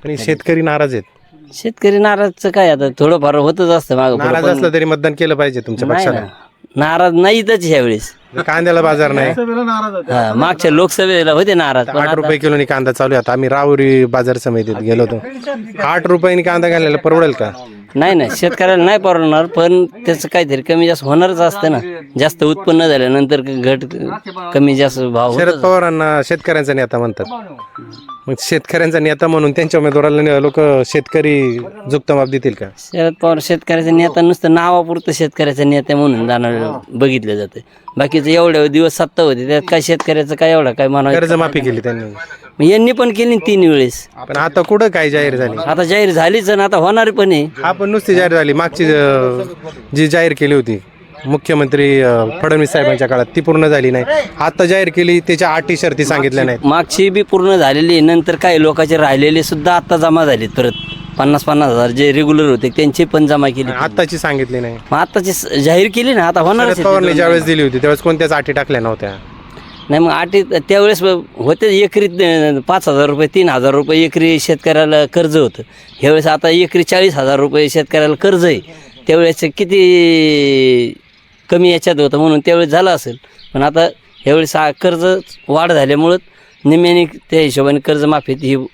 आणि शेतकरी नाराज आहेत. शेतकरी नाराजचं काय आता थोडंफार होतच असतं मागं पुढं, नाराज पण असलं तरी मतदान केलं पाहिजे तुमच्या नाही पक्षाला. ना, नाराज नाहीतच ह्यावेळेस. कांद्याला बाजार नाही. हा, मागच्या लोकसभेला होते नाराज, पण 8 रुपये किलोनी कांदा चालू आहे. आता आम्ही राहुरी बाजार समितीत गेलो होतो. 8 रुपयांनी कांदा घालायला परवडेल का? नाही ना, शेतकऱ्याला नाही परवडणार, पण त्याचं काहीतरी कमी जास्त होणारच असतं ना. जास्त उत्पन्न झाल्यानंतर घट कमी जास्त भाव शरद होतोच. पवारांना शेतकऱ्यांचा नेता म्हणतात. मग शेतकऱ्यांचा नेता म्हणून त्यांच्या उमेदवाराला लोक शेतकरी जुक्तमाप देतील का? शरद पवार शेतकऱ्याचा नेता नुसतं नावापुरतं शेतकऱ्याचा नेता म्हणून जाणार बघितलं जातं. बाकीचं एवढ्या दिवस सत्ता होती त्यात काय शेतकऱ्याचं काय एवढं काय म्हणावं. कर्जमाफी केली त्यांनी, मग यांनी पण केली 3 वेळेस. पण आता कुठं काय जाहीर झाली? आता जाहीर झालीच आणि आता होणार पण आहे. हा, पण नुसती जाहीर झाली. मागची जी जाहीर केली होती मुख्यमंत्री फडणवीस साहेबांच्या काळात ती पूर्ण झाली नाही. आता जाहीर केली, त्याच्या अटी शर्ती सांगितल्या नाहीत. मागची बी पूर्ण झालेली आहे. नंतर काही लोकांचे राहिलेले सुद्धा आता जमा झालेत परत. 50-50 हजार जे रेग्युलर होते त्यांची पण जमा केली. आताची सांगितली नाही. मग आताची जाहीर केली ना, आता होणार. शरद पवारने ज्यावेळेस दिली होती त्यावेळेस कोणत्याच अटी टाकल्या नव्हत्या. नाही, मग अटी त्यावेळेस होते एकरी 5,000 रुपये 3,000 रुपये एकरी शेतकऱ्याला कर्ज होतं. ह्यावेळेस आता एकरी 40,000 रुपये शेतकऱ्याला कर्ज आहे. त्यावेळेस किती कमी याच्यात होतं म्हणून त्यावेळेस झालं असेल. पण आता ह्यावेळेस कर्ज वाढ झाल्यामुळं निम्म्याने त्या हिशोबाने कर्जमाफी ही